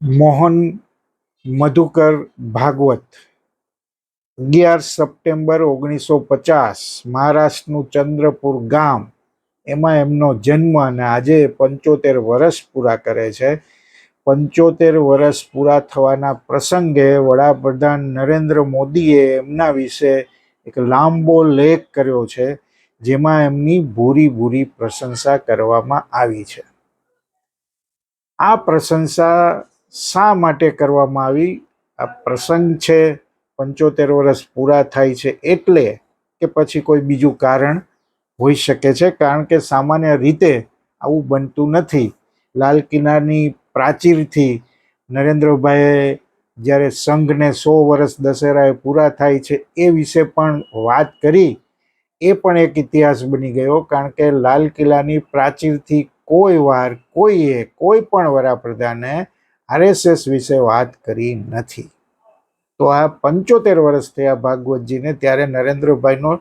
Mohan Madhukar Bhagavat 11 September 1950 મહારાષ્ટ્રનું Chandrapur ગામ, એમાં એમનો જન્મ અને આજે 75 વર્ષ પૂરા કરે છે. 75 વર્ષ પૂરા થવાના પ્રસંગે વડાપ્રધાન નરેન્દ્ર મોદીએ એમના વિશે એક લાંબો લેખ કર્યો છે, જેમાં એમની ભૂરી પ્રશંસા કરવામાં આવી છે. આ પ્રશંસા શા માટે કરવામાં આવી? આ પ્રસંગ છે, 75 વર્ષ પૂરા થાય છે એટલે, કે પછી કોઈ બીજું કારણ હોઈ શકે છે? કારણ કે સામાન્ય રીતે આવું બનતું નથી. લાલ કિલ્લાની પ્રાચીરથી નરેન્દ્રભાઈએ જ્યારે સંઘને 100 વર્ષ દશેરાએ પૂરા થાય છે એ વિશે પણ વાત કરી, એ પણ એક ઇતિહાસ બની ગયો. કારણ કે લાલ કિલ્લાની પ્રાચીરથી કોઈ વાર કોઈ પણ વડાપ્રધાને આરએસએસ વિશે વાત કરી નથી. તો આ 75 વર્ષ થયા ભાગવતજીને, ત્યારે નરેન્દ્રભાઈનો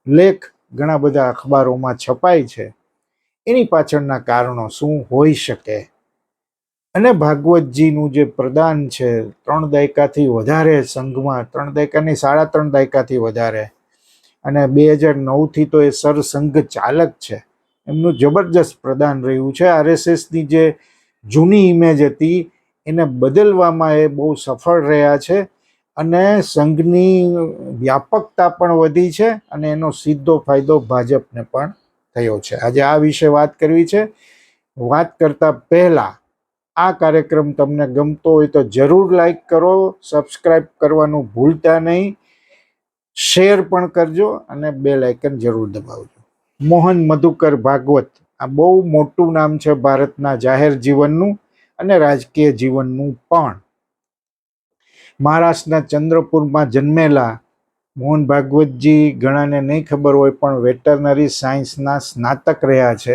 લેખ ઘણા બધા અખબારોમાં છપાય છે. એની પાછળના કારણો શું હોઈ શકે? અને ભાગવતજીનું જે પ્રદાન છે 3 દાયકાથી વધારે સંઘમાં, 3 દાયકાની 3.5 દાયકાથી વધારે, અને 2009થી તો એ સરસંઘ ચાલક છે. એમનું જબરજસ્ત પ્રદાન રહ્યું છે. આરએસએસની જે જૂની ઇમેજ હતી એને બદલવામાં એ બહુ સફળ રહ્યા છે, અને સંઘની વ્યાપકતા પણ વધી છે, અને એનો સીધો ફાયદો ભાજપને પણ થયો છે. આજે આ વિશે વાત કરવી છે. વાત કરતા પહેલા, આ કાર્યક્રમ તમને ગમતો હોય તો જરૂર લાઈક કરો, સબસ્ક્રાઇબ કરવાનું ભૂલતા નહીં, શેર પણ કરજો અને બેલ આઇકન જરૂર દબાવજો. મોહન મધુકર ભાગવત, આ બહુ મોટું નામ છે ભારતના જાહેર જીવનનું અને રાજકીય જીવનનું પણ. મહારાષ્ટ્રના ચંદ્રપુરમાં જન્મેલા મોહન ભાગવતજી, ઘણાને નહીં ખબર હોય પણ વેટરનરી સાયન્સના સ્નાતક રહ્યા છે,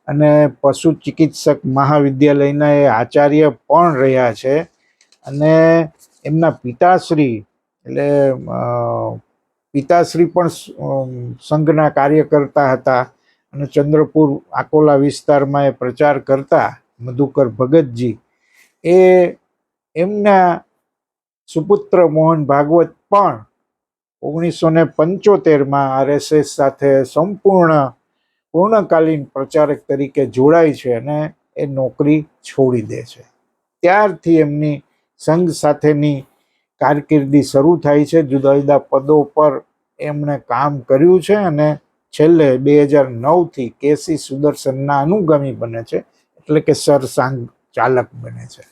અને પશુ ચિકિત્સક મહાવિદ્યાલયના એ આચાર્ય પણ રહ્યા છે. અને એમના પિતાશ્રી પણ સંઘના કાર્યકર્તા હતા, અને ચંદ્રપુર આકોલા વિસ્તારમાં એ પ્રચાર કરતા મધુકર ભગતજી. એ એમના સુપુત્ર મોહન ભાગવત પણ 1975માં આરએસએસ સાથે પૂર્ણકાલીન પ્રચારક તરીકે જોડાય છે, અને એ નોકરી છોડી દે છે. ત્યારથી એમની સંઘ સાથેની કારકિર્દી શરૂ થાય છે. જુદા જુદા પદો પર એમણે કામ કર્યું છે, અને છેલ્લે 2009થી કેસી સુદર્શનના અનુગામી બને છે, એટલે કે સરસંઘ ચાલક બને છે.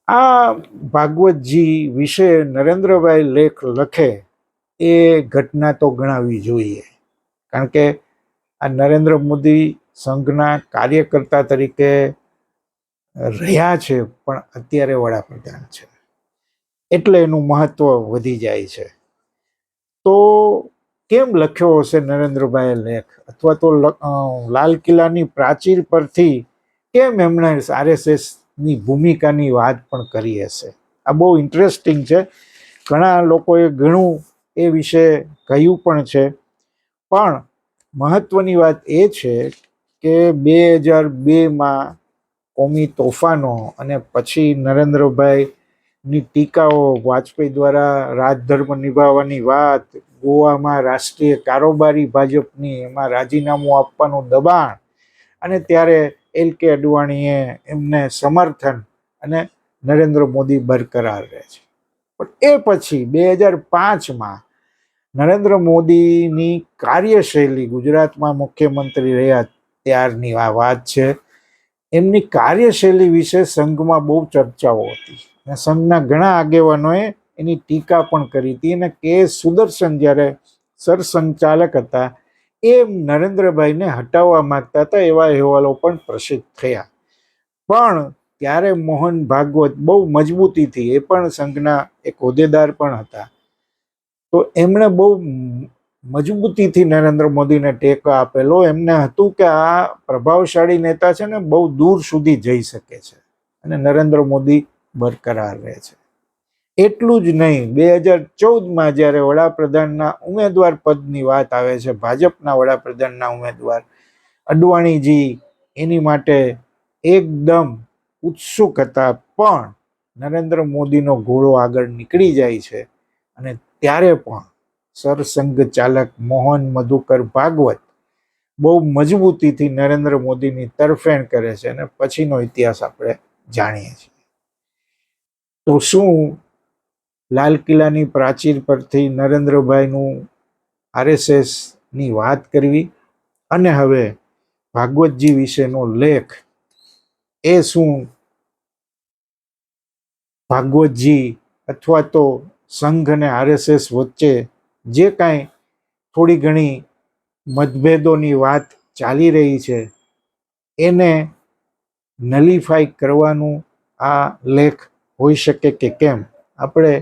આ ભાગવતજી વિશે નરેન્દ્રભાઈ લેખ લખે એ ઘટના તો ગણાવી જોઈએ. કારણ કે આ નરેન્દ્ર મોદી સંઘના કાર્યકર્તા તરીકે રહ્યા છે, પણ અત્યારે વડાપ્રધાન છે, એટલે એનું મહત્વ વધી જાય છે. તો કેમ લખ્યો હશે નરેન્દ્રભાઈએ લેખ? અથવા તો લાલ કિલ્લાની પ્રાચીર પરથી કેમ એમણે આરએસએસની ભૂમિકાની વાત પણ કરી હશે? આ બહુ ઇન્ટરેસ્ટિંગ છે. ઘણા લોકોએ ઘણું એ વિશે કહ્યું પણ છે, પણ મહત્વની વાત એ છે કે 2002માં કોમી તોફાનો અને પછી નરેન્દ્રભાઈની ટીકાઓ, વાજપેયી દ્વારા રાજધર્મ નિભાવવાની વાત, ગોવામાં રાષ્ટ્રીય કારોબારી ભાજપની, એમાં રાજીનામું આપવાનું દબાણ, અને ત્યારે એલ.કે. અડવાણીએ એમને સમર્થન, અને નરેન્દ્ર મોદી બરકરાર રહે છે. પણ એ પછી 2005માં નરેન્દ્ર મોદીની કાર્યશૈલી, ગુજરાતમાં મુખ્યમંત્રી રહ્યા ત્યારની આ વાત છે, એમની કાર્યશૈલી વિશે સંઘમાં બહુ ચર્ચાઓ હતી, અને સંઘના ઘણા આગેવાનોએ એની ટીકા પણ કરી હતી. અને કે સુદર્શન જ્યારે સરસંઘચાલક હતા, એ નરેન્દ્રભાઈને હટાવવા માંગતા હતા, એવા અહેવાલો પણ પ્રસિદ્ધ થયા. પણ ત્યારે મોહન ભાગવત બહુ મજબૂતીથી, એ પણ સંઘના એક હોદ્દેદાર પણ હતા, તો એમણે બહુ મજબૂતીથી નરેન્દ્ર મોદીને ટેકો આપેલો. એમને હતું કે આ પ્રભાવશાળી નેતા છે ને, બહુ દૂર સુધી જઈ શકે છે, અને નરેન્દ્ર મોદી બરકરાર રહે છે. એટલું જ નહીં, 2014માં જ્યારે વડાપ્રધાનના ઉમેદવાર પદની વાત આવે છે, ભાજપના વડાપ્રધાનના ઉમેદવાર અડવાણીજી એની માટે એકદમ ઉત્સુક હતા, પણ નરેન્દ્ર મોદીનો ઘોડો આગળ નીકળી જાય છે અને ત્યારે પણ સરસંઘ ચાલક મોહન મધુકર ભાગવત બહુ મજબૂતીથી નરેન્દ્ર મોદીની તરફેણ કરે છે અને પછીનો ઇતિહાસ આપણે જાણીએ છીએ. તો શું લાલ કિલ્લાની પ્રાચીર પરથી નરેન્દ્રભાઈનું આરએસએસ ની વાત કરવી અને હવે ભાગવતજી વિશેનો લેખ, એ શું ભાગવતજી અથવા તો સંઘ અને આરએસએસ વચ્ચે જે કાંઈ થોડી ઘણી મતભેદોની વાત ચાલી રહી છે એને નલિફાઈ કરવાનું આ લેખ હોઈ શકે કે કેમ, આપણે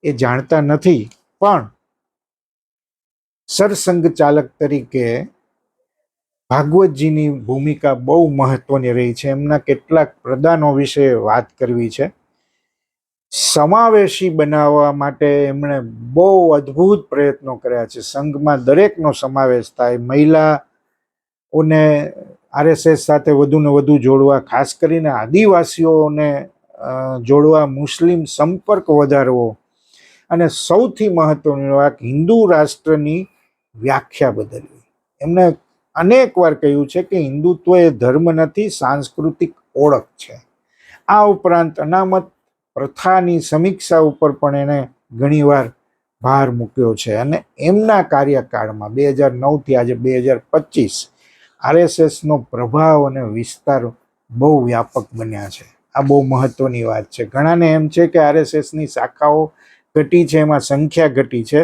એ જાણતા નથી. પણ સરસંઘ ચાલક તરીકે ભાગવતજીની ભૂમિકા બહુ મહત્વની રહી છે. એમના કેટલાક પ્રદાનો વિશે વાત કરવી છે. સમાવેશી બનાવવા માટે એમણે બહુ અદ્ભુત પ્રયત્નો કર્યા છે. સંઘમાં દરેકનો સમાવેશ થાય, મહિલાઓને આરએસએસ સાથે વધુને વધુ જોડવા, ખાસ કરીને આદિવાસીઓને જોડવા, મુસ્લિમ સંપર્ક વધારવો અને સૌથી મહત્વની વાત હિન્દુ રાષ્ટ્રની વ્યાખ્યા બદલવી. એમણે અનેક વાર કહ્યું છે કે હિન્દુત્વ એ ધર્મ નથી, સાંસ્કૃતિક ઓળખ છે. આ ઉપરાંત અનામત પ્રથાની સમીક્ષા ઉપર પણ એણે ઘણીવાર ભાર મૂક્યો છે અને એમના કાર્યકાળમાં 2009 થી આજે 2025 આરએસએસનો પ્રભાવ અને વિસ્તાર બહુ વ્યાપક બન્યા છે. આ બહુ મહત્વની વાત છે. ઘણાને એમ છે કે આરએસએસની શાખાઓ ઘટી છે, એમાં સંખ્યા ઘટી છે,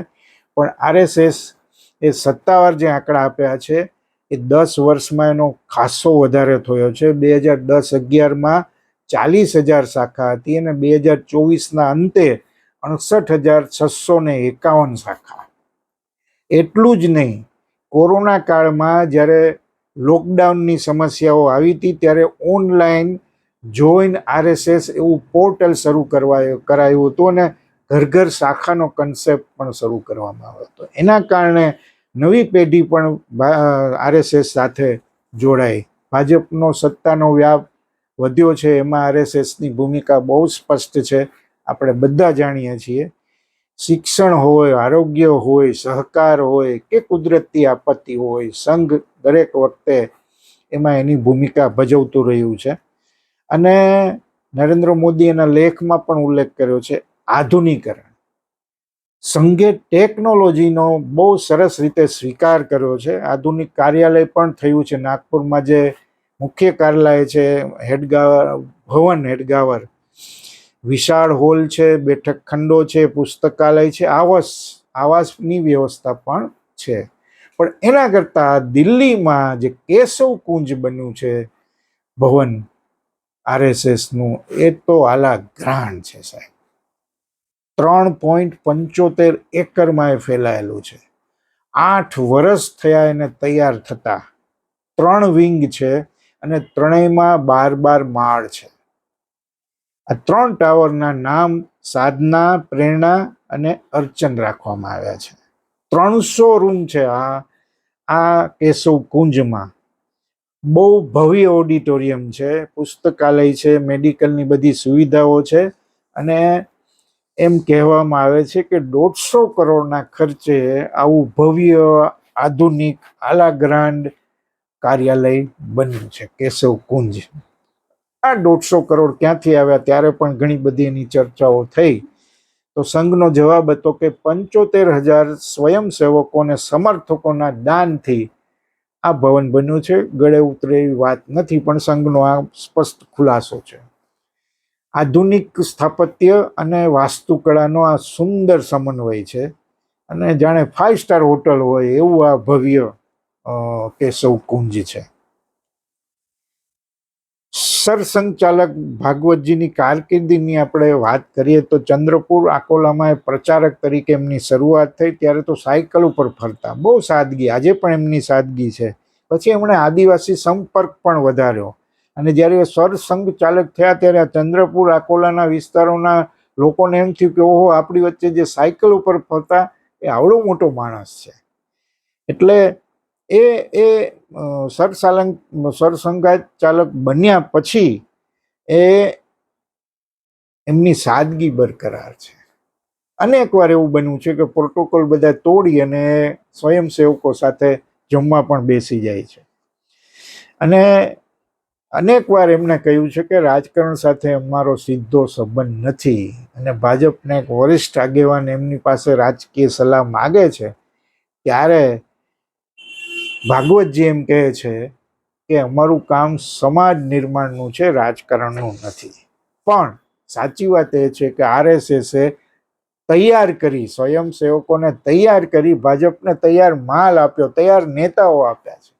પણ આરએસએસ એ સત્તાવાર જે આંકડા આપ્યા છે એ 10 વર્ષમાં એનો ખાસો વધારે થયો છે. 2010-11માં 40,000 શાખા હતી અને 2024ના અંતે 68,651 શાખા. એટલું જ નહીં, કોરોના કાળમાં જ્યારે લોકડાઉનની સમસ્યાઓ આવી હતી ત્યારે ઓનલાઈન જોઈન આરએસએસ એવું પોર્ટલ શરૂ કરાયું હતું અને ઘર ઘર શાખાનો કન્સેપ્ટ પણ શરૂ કરવામાં આવ્યો હતો. એના કારણે નવી પેઢી પણ આરએસએસ સાથે જોડાઈ. ભાજપનો સત્તાનો વ્યાપ વધ્યો છે, એમાં આરએસએસની ભૂમિકા બહુ સ્પષ્ટ છે, આપણે બધા જાણીએ છીએ. શિક્ષણ હોય, આરોગ્ય હોય, સહકાર હોય કે કુદરતી આપત્તિ હોય, સંઘ દરેક વખતે એમાં એની ભૂમિકા ભજવતું રહ્યું છે. અને નરેન્દ્ર મોદી એના લેખમાં પણ ઉલ્લેખ કર્યો છે આધુનિકરણ. સંઘે ટેકનોલોજીનો બહુ સરસ રીતે સ્વીકાર કર્યો છે. આધુનિક કાર્યાલય પણ થયું છે. નાગપુરમાં જે મુખ્ય કાર્યાલય છે ભવન હેડગાવર, વિશાળ હોલ છે, બેઠક ખંડો છે, પુસ્તકાલય છે, આવાસની વ્યવસ્થા પણ છે. પણ એના કરતા દિલ્હીમાં જે કેશવ કુંજ બન્યું છે ભવન આરએસએસનું, એ તો આલા ગ્રાન્ડ છે સાહેબ. 3.75 એકરમાં એ ફેલાયેલું છે. 8 વર્ષ થયા એને તૈયાર થતા. 3 વિંગ છે અને ત્રણેયમાં 12 માળ છે. આ 3 ટાવરના નામ સાધના, પ્રેરણા અને અર્ચન રાખવામાં આવ્યા છે. 300 રૂમ છે આ કેશવ કુંજમાં. બહુ ભવ્ય ઓડિટોરિયમ છે, પુસ્તકાલય છે, મેડિકલની બધી સુવિધાઓ છે અને એમ કહેવામાં આવે છે કે 150 કરોડના ખર્ચે આવું ભવ્ય, આધુનિક, આલા ગ્રાન્ડ કાર્યાલય બન્યું છે કેશવ કુંજ. આ 150 કરોડ ક્યાંથી આવ્યા ત્યારે પણ ઘણી બધી એની ચર્ચાઓ થઈ. તો સંઘનો જવાબ હતો કે 75,000 સ્વયંસેવકો અને સમર્થકોના દાનથી આ ભવન બન્યું છે. ગળે ઉતરે એવી વાત નથી, પણ સંઘનો આ સ્પષ્ટ ખુલાસો છે. આધુનિક સ્થાપત્ય અને વાસ્તુકળાનો આ સુંદર સમન્વય છે અને જાણે 5 સ્ટાર હોટલ હોય એવું આ ભવ્ય કેશવ કુંજ છે. સરસંઘચાલક ભાગવતજીની કારકિર્દીની આપણે વાત કરીએ તો ચંદ્રપુર આકોલામાં પ્રચારક તરીકે એમની શરૂઆત થઈ ત્યારે તો સાયકલ ઉપર ફરતા, બહુ સાદગી, આજે પણ એમની સાદગી છે. પછી એમણે આદિવાસી સંપર્ક પણ વધાર્યો અને જ્યારે સરસંઘ ચાલક થયા ત્યારે આ ચંદ્રપુર આકોલાના વિસ્તારોના લોકોને એમ થયું કે ઓહો, આપણી વચ્ચે જે સાયકલ ઉપર ફરતા એ આવડો મોટો માણસ છે. એટલે એ સરસંઘ ચાલક બન્યા પછી એ એમની સાદગી બરકરાર છે. અનેક વાર એવું બન્યું છે કે પ્રોટોકોલ બધા તોડી અને સ્વયંસેવકો સાથે જમવા પણ બેસી જાય છે. અને અનેક વાર એમણે કહ્યું છે કે રાજકારણ સાથે અમારો સીધો સંબંધ નથી, અને ભાજપના એક વરિષ્ઠ આગેવાન એમની પાસે રાજકીય સલાહ માગે છે ત્યારે ભાગવતજી એમ કહે છે કે અમારું કામ સમાજ નિર્માણનું છે, રાજકારણનું નથી. પણ સાચી વાત એ છે કે આરએસએસે તૈયાર કરી, સ્વયંસેવકોને તૈયાર કરી, ભાજપને તૈયાર માલ આપ્યો, તૈયાર નેતાઓ આપ્યા છે.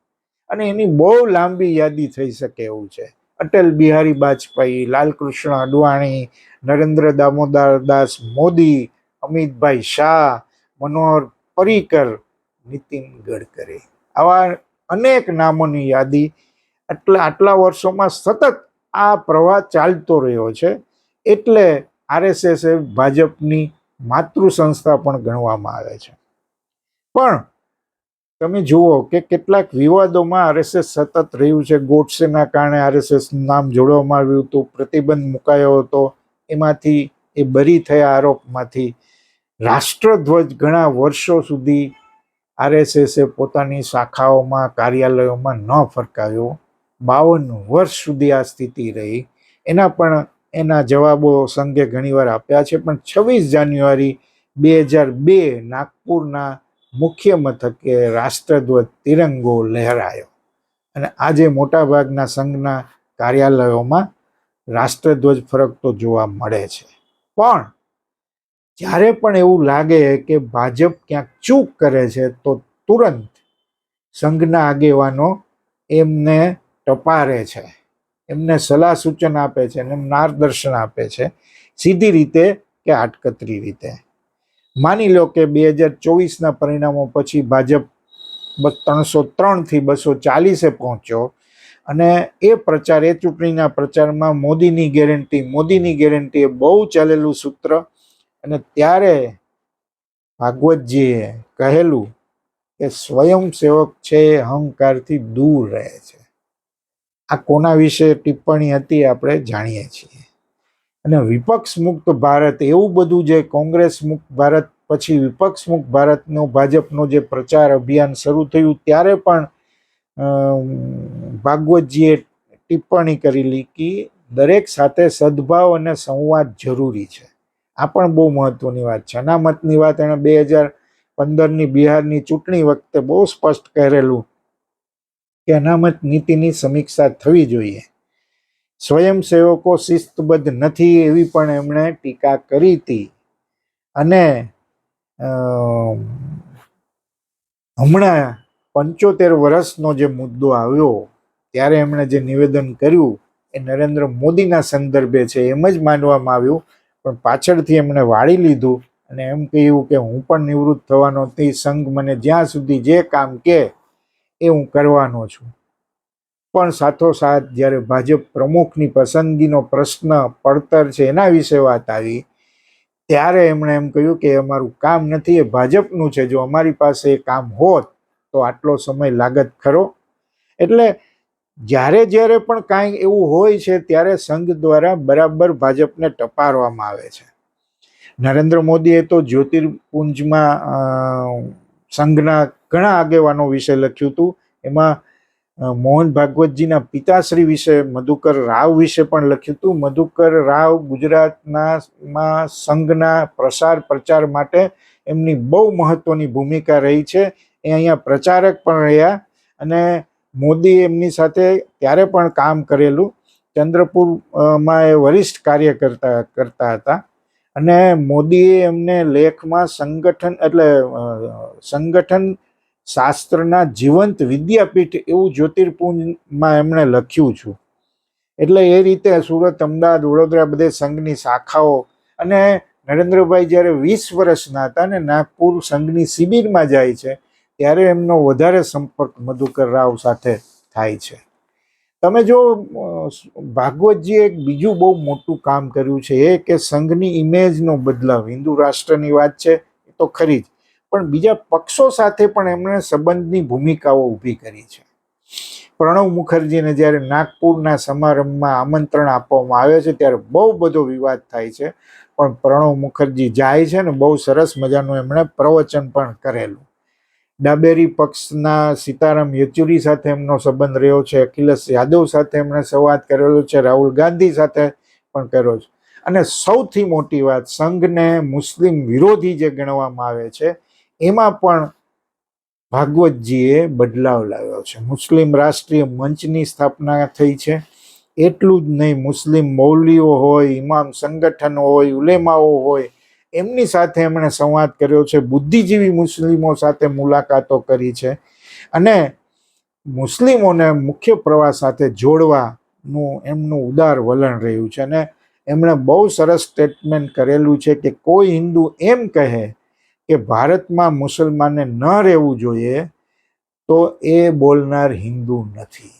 અને એની બહુ લાંબી યાદી થઈ શકે એવું છે. અટલ બિહારી વાજપેયી, લાલકૃષ્ણ અડવાણી, નરેન્દ્ર દામોદર દાસ મોદી, અમિતભાઈ શાહ, મનોહર પર્રિકર, નીતિન ગડકરી, આવા અનેક નામોની યાદી આટલા વર્ષોમાં સતત આ પ્રવાહ ચાલતો રહ્યો છે. એટલે આરએસએસ ભાજપની માતૃ સંસ્થા પણ ગણવામાં આવે છે. પણ તમે જુઓ કે કેટલાક વિવાદોમાં આરએસએસ સતત રહ્યું છે. ગોડસેના કારણે આરએસએસ નામ જોડવામાં આવ્યું હતું, પ્રતિબંધ મુકાયો હતો, એમાંથી એ બરી થયા આરોપમાંથી. રાષ્ટ્રધ્વજ ઘણા વર્ષો સુધી આરએસએસે પોતાની શાખાઓમાં, કાર્યાલયોમાં ન ફરકાવ્યો. 52 વર્ષ સુધી આ સ્થિતિ રહી. એના જવાબો સંઘે ઘણીવાર આપ્યા છે. પણ 26 જાન્યુઆરી 2002 નાગપુરના મુખ્ય મથકે રાષ્ટ્રધ્વજ તિરંગો લહેરાયો, અને આજે મોટાભાગના સંઘના કાર્યાલયોમાં રાષ્ટ્રધ્વજ ફરકતો જોવા મળે છે. પણ જ્યારે પણ એવું લાગે કે ભાજપ ક્યાંક ચૂક કરે છે તો તુરંત સંઘના આગેવાનો એમને ટપારે છે, એમને સલાહ સૂચન આપે છે, એમને માર્ગદર્શન આપે છે, સીધી રીતે કે આડકતરી રીતે. માની લો કે 2024ના પરિણામો પછી ભાજપ 303 થી 240 પહોંચ્યો, અને એ ચૂંટણીના પ્રચારમાં મોદીની ગેરંટી એ બહુ ચાલેલું સૂત્ર. અને ત્યારે ભાગવતજીએ કહેલું કે સ્વયંસેવક છે એ અહંકારથી દૂર રહે છે. આ કોના વિશે ટિપ્પણી હતી આપણે જાણીએ છીએ. અને વિપક્ષ મુક્ત ભારત, એવું બધું જે કોંગ્રેસ મુક્ત ભારત પછી વિપક્ષ મુક્ત ભારતનો ભાજપનો જે પ્રચાર અભિયાન શરૂ થયું ત્યારે પણ ભાગવતજીએ ટિપ્પણી કરેલી કે દરેક સાથે સદભાવ અને સંવાદ જરૂરી છે. આ પણ બહુ મહત્વની વાત છે. અનામતની વાત એણે 2015ની બિહારની ચૂંટણી વખતે બહુ સ્પષ્ટ કરેલું કે અનામત નીતિની સમીક્ષા થવી જોઈએ. સ્વયંસેવકો શિસ્તબદ્ધ નથી એવી પણ એમણે ટીકા કરી હતી. અને હમણાં 75 વર્ષનો જે મુદ્દો આવ્યો ત્યારે એમણે જે નિવેદન કર્યું એ નરેન્દ્ર મોદીના સંદર્ભે છે એમ જ માનવામાં આવ્યું. પણ પાછળથી એમણે વાળી લીધું અને એમ કહ્યું કે હું પણ નિવૃત્ત થવાનો નથી, સંઘ મને જ્યાં સુધી જે કામ કહે એ હું કરવાનો છું. પણ સાથોસાથ જ્યારે ભાજપ પ્રમુખની પસંદગીનો પ્રશ્ન પડતર છે એના વિશે વાત આવી ત્યારે એમણે એમ કહ્યું કે અમારું કામ નથી, એ ભાજપનું છે. જો અમારી પાસે એ કામ હોત તો આટલો સમય લાગત ખરો. એટલે જ્યારે પણ કાંઈ એવું હોય છે ત્યારે સંઘ દ્વારા બરાબર ભાજપને ટપારવામાં આવે છે. નરેન્દ્ર મોદીએ તો જ્યોતિર્પુંજમાં સંઘના ઘણા આગેવાનો વિશે લખ્યું હતું. એમાં મોહન ભાગવતજીના પિતાશ્રી વિશે, મધુકર રાવ વિશે પણ લખ્યું હતું. મધુકર રાવ ગુજરાતમાં સંઘના પ્રચાર માટે એમની બહુ મહત્વની ભૂમિકા રહી છે. એ અહીંયા પ્રચારક પણ રહ્યા અને મોદી એમની સાથે ત્યારે પણ કામ કરેલું. ચંદ્રપુરમાં એ વરિષ્ઠ કાર્ય કરતા હતા. અને મોદીએ એમને લેખમાં સંગઠન શાસ્ત્રના જીવંત વિદ્યાપીઠ એવું જ્યોતિર્પુંજમાં એમણે લખ્યું છે. એટલે એ રીતે સુરત, અમદાવાદ, વડોદરા બધે સંઘની શાખાઓ. અને નરેન્દ્રભાઈ જ્યારે 20 વર્ષના હતા ને નાગપુર સંઘની શિબિરમાં જાય છે ત્યારે એમનો વધારે સંપર્ક મધુકર રાવ સાથે થાય છે. તમે જો ભાગવતજીએ એક બીજું બહુ મોટું કામ કર્યું છે એ કે સંઘની ઇમેજનો બદલાવ. હિન્દુ રાષ્ટ્રની વાત છે એ તો ખરી જ, પણ બીજા પક્ષો સાથે પણ એમણે સંબંધની ભૂમિકાઓ ઊભી કરી છે. પ્રણવ મુખર્જીને જ્યારે નાગપુરના સમારંભમાં આમંત્રણ આપવામાં આવે છે ત્યારે બહુ બધો વિવાદ થાય છે, પણ પ્રણવ મુખર્જી જાય છે ને બહુ સરસ મજાનું એમણે પ્રવચન પણ કરેલું. ડાબેરી પક્ષના સીતારામ યેચુરી સાથે એમનો સંબંધ રહ્યો છે, અખિલેશ યાદવ સાથે એમણે સંવાદ કરેલો છે, રાહુલ ગાંધી સાથે પણ કર્યો છે. અને સૌથી મોટી વાત, સંઘને મુસ્લિમ વિરોધી જે ગણવામાં આવે છે એમાં પણ ભાગવતજીએ બદલાવ લાવ્યો છે. મુસ્લિમ રાષ્ટ્રીય મંચની સ્થાપના થઈ છે. એટલું જ નહીં, મુસ્લિમ મૌલીઓ હોય, ઇમામ સંગઠનો હોય, ઉલેમાઓ હોય, એમની સાથે એમણે સંવાદ કર્યો છે. બુદ્ધિજીવી મુસ્લિમો સાથે મુલાકાતો કરી છે અને મુસ્લિમોને મુખ્ય પ્રવાહ સાથે જોડવાનું એમનું ઉદાર વલણ રહ્યું છે. અને એમણે બહુ સરસ સ્ટેટમેન્ટ કરેલું છે કે કોઈ હિન્દુ એમ કહે કે ભારતમાં મુસલમાને ન રહેવું જોઈએ તો એ બોલનાર હિન્દુ નથી.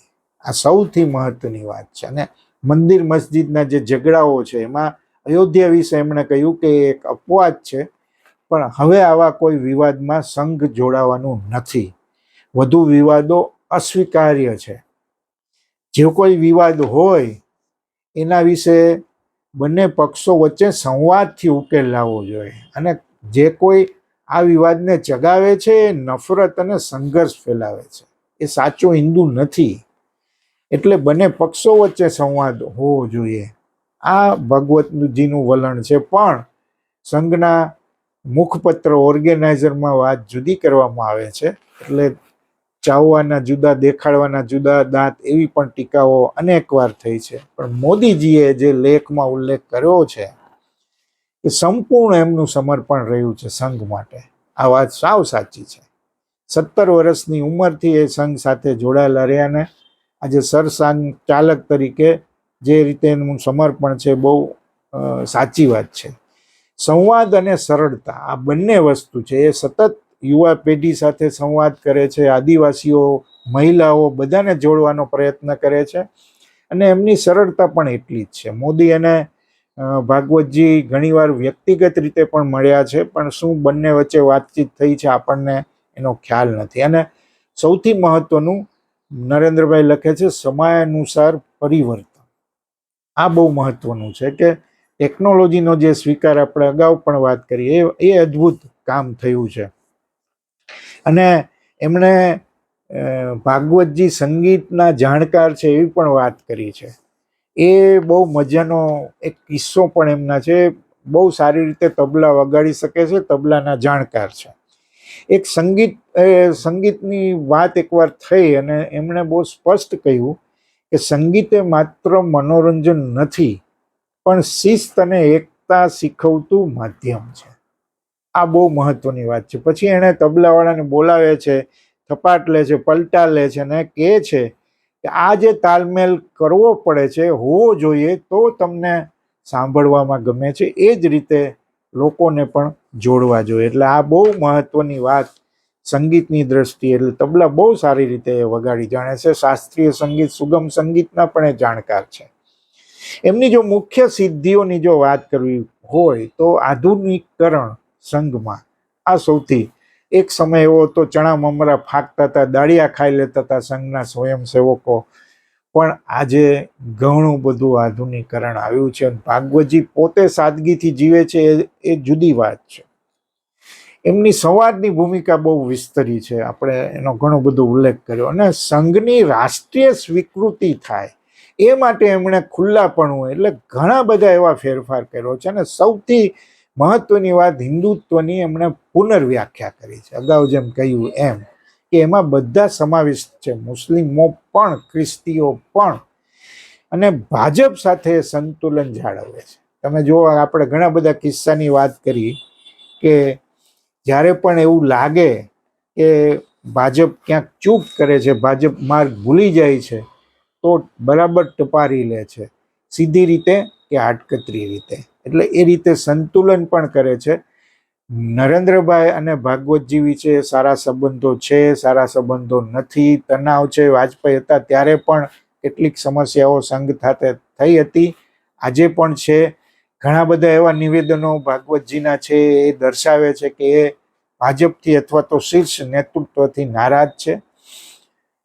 આ સૌથી મહત્વની વાત છે. અને મંદિર મસ્જિદના જે ઝઘડાઓ છે એમાં અયોધ્યા વિશે એમણે કહ્યું કે એક અપવાદ છે, પણ હવે આવા કોઈ વિવાદમાં સંઘ જોડાવાનું નથી. વધુ વિવાદો અસ્વીકાર્ય છે. જે કોઈ વિવાદ હોય એના વિશે બંને પક્ષો વચ્ચે સંવાદથી ઉકેલ લાવવો જોઈએ. અને જે કોઈ આ વિવાદને ચગાવે છે એ નફરત અને સંઘર્ષ ફેલાવે છે. એ સાચો હિન્દુ નથી. એટલે બંને પક્ષો વચ્ચે સંવાદ હોવો જોઈએ. આ ભગવતજીનું વલણ છે. પણ સંઘના મુખપત્ર ઓર્ગેનાઇઝરમાં વાત જુદી કરવામાં આવે છે. એટલે ચાવવાના જુદા, દેખાડવાના જુદા દાંત, એવી પણ ટીકાઓ અનેકવાર થઈ છે. પણ મોદીજીએ જે લેખમાં ઉલ્લેખ કર્યો છે કે સંપૂર્ણ એમનું સમર્પણ રહ્યું છે સંઘ માટે, આ વાત સાવ સાચી છે. 17 વર્ષની ઉંમરથી એ સંઘ સાથે જોડાયેલા રહ્યા ને આજે સરસંઘચાલક તરીકે જે રીતે એનું સમર્પણ છે, બહુ સાચી વાત છે. સંવાદ અને સરળતા, આ બંને વસ્તુ છે. એ સતત યુવા પેઢી સાથે સંવાદ કરે છે, આદિવાસીઓ, મહિલાઓ બધાને જોડવાનો પ્રયત્ન કરે છે અને એમની સરળતા પણ એટલી જ છે. મોદી અને ભાગવતજી ઘણીવાર વ્યક્તિગત રીતે પણ મળ્યા છે, પણ શું બંને વચ્ચે વાતચીત થઈ છે આપણને એનો ખ્યાલ નથી. અને સૌથી મહત્વનું, નરેન્દ્રભાઈ લખે છે સમયાનુસાર પરિવર્તન. આ બહુ મહત્વનું છે કે ટેકનોલોજીનો જે સ્વીકાર, આપણે અગાઉ પણ વાત કરી, એ અદ્ભુત કામ થયું છે. અને એમણે ભાગવતજી સંગીતના જાણકાર છે એવી પણ વાત કરી છે. એ બહુ મજાનો એક કિસ્સો પણ એમના છે. બહુ સારી રીતે તબલા વગાડી શકે છે, તબલાના જાણકાર છે. એક સંગીતની વાત એકવાર થઈ અને એમણે બહુ સ્પષ્ટ કહ્યું કે સંગીત એ માત્ર મનોરંજન નથી, પણ શિસ્ત અને એકતા શીખવતું માધ્યમ છે. આ બહુ મહત્વની વાત છે. પછી એણે તબલાવાળાને બોલાવે છે, થપાટ લે છે, પલટા લે છે અને કહે છે કે આ જે તાલમેલ કરવો પડે છે, હોવો જોઈએ, તો તમને સાંભળવામાં ગમે છે. એ જ રીતે લોકોને પણ જોડવા જોઈએ. એટલે આ બહુ મહત્વની વાત સંગીતની દ્રષ્ટિએ. એટલે તબલા બહુ સારી રીતે વગાડી જાણે છે. શાસ્ત્રીય સંગીત, સુગમ સંગીતના પણ એ જાણકાર છે. એમની જો મુખ્ય સિદ્ધિઓની જો વાત કરવી હોય તો આધુનિકીકરણ સંઘમાં આ સૌથી. એક સમય એવો હતો ચણા મમરા ફાંકતા હતા, દાળિયા ખાઈ લેતા હતા સંઘના સ્વયંસેવકો, પણ આજે ઘણું બધું આધુનિકીકરણ આવ્યું છે. ભાગવતજી પોતે સાદગીથી જીવે છે એ જુદી વાત છે. એમની સંવાદની ભૂમિકા બહુ વિસ્તરી છે, આપણે એનો ઘણો બધો ઉલ્લેખ કર્યો. અને સંઘની રાષ્ટ્રીય સ્વીકૃતિ થાય એ માટે એમણે ખુલ્લાપણું, એટલે ઘણા બધા એવા ફેરફાર કર્યો છે. અને સૌથી મહત્વની વાત, હિન્દુત્વની એમણે પુનર્વ્યાખ્યા કરી છે. અગાઉ જેમ કહ્યું એમ કે એમાં બધા સમાવિષ્ટ છે, મુસ્લિમો પણ, ખ્રિસ્તીઓ પણ. અને ભાજપ સાથે સંતુલન જાળવે છે. તમે જો આપણે ઘણા બધા કિસ્સાની વાત કરી કે જ્યારે પણ એવું લાગે કે ભાજપ ક્યાંક ચૂપ કરે છે, ભાજપ માર્ગ ભૂલી જાય છે, તો બરાબર ટપારી લે છે, સીધી રીતે કે આડકતરી રીતે. એટલે એ રીતે સંતુલન પણ કરે છે. નરેન્દ્રભાઈ અને ભાગવતજી વિશે સારા સંબંધો છે, સારા સંબંધો નથી, તણાવ છે. વાજપેયી હતા ત્યારે પણ કેટલીક સમસ્યાઓ સંઘ સાથે થઈ હતી, આજે પણ છે. ઘણા બધા એવા નિવેદનો ભાગવતજીના છે, એ દર્શાવે છે કે એ ભાજપથી અથવા તો શીર્ષ નેતૃત્વથી નારાજ છે.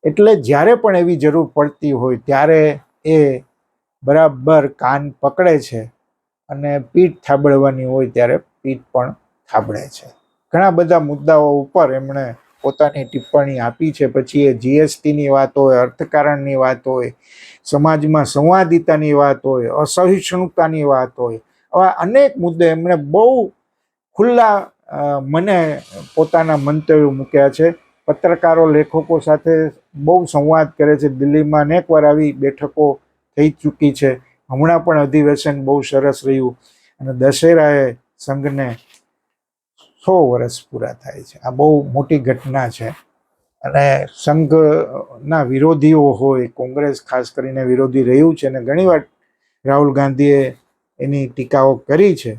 એટલે જ્યારે પણ એવી જરૂર પડતી હોય ત્યારે એ બરાબર કાન પકડે છે અને પીઠ થાબડવાની હોય ત્યારે પીઠ પણ થાબડે છે. ઘણા બધા મુદ્દાઓ ઉપર એમણે પોતાની ટિપ્પણી આપી છે. પછી એ જીએસટીની વાત હોય, અર્થકારણની વાત હોય, સમાજમાં સંવાદિતાની વાત હોય, અસહિષ્ણુતાની વાત હોય, આવા અનેક મુદ્દે એમણે બહુ ખુલ્લા મને પોતાના મંતવ્યો મૂક્યા છે. પત્રકારો લેખકો સાથે બહુ સંવાદ કરે છે. દિલ્હીમાં અનેકવાર આવી બેઠકો થઈ ચૂકી છે. હમણાં પણ અધિવેશન બહુ સરસ રહ્યું અને દશેરાએ સંઘને 100 વર્ષ પૂરા થાય છે. આ બહુ મોટી ઘટના છે અને સંઘના વિરોધીઓ હોય, કોંગ્રેસ ખાસ કરીને વિરોધી રહ્યું છે અને ઘણીવાર રાહુલ ગાંધીએ એની ટીકાઓ કરી છે,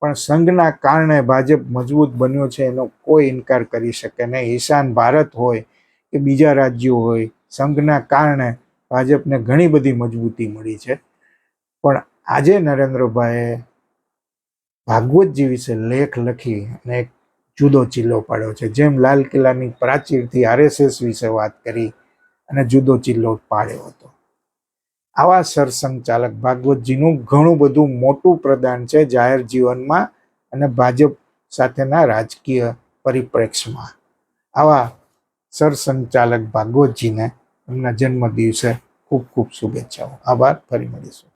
પણ સંઘના કારણે ભાજપ મજબૂત બન્યો છે એનો કોઈ ઇનકાર કરી શકે નહીં. ઈશાન ભારત હોય કે બીજા રાજ્યો હોય, સંઘના કારણે ભાજપને ઘણી બધી મજબૂતી મળી છે. પણ આજે નરેન્દ્રભાઈએ ભાગવતજી વિશે લેખ લખી અને એક જુદો ચિલ્લો પાડ્યો છે. જેમ લાલ કિલ્લાની પ્રાચીરથી આરએસએસ વિશે વાત કરી અને જુદો ચિલ્લો પાડ્યો હતો. આવા સરસંઘચાલક ભાગવતજીનું ઘણું બધું મોટું પ્રદાન છે જાહેર જીવનમાં અને ભાજપ સાથેના રાજકીય પરિપ્રેક્ષ્યમાં. આવા સરસંઘચાલક ભાગવતજીને એમના જન્મ દિવસે ખૂબ ખૂબ શુભેચ્છાઓ. આભાર. ફરી મળીશું.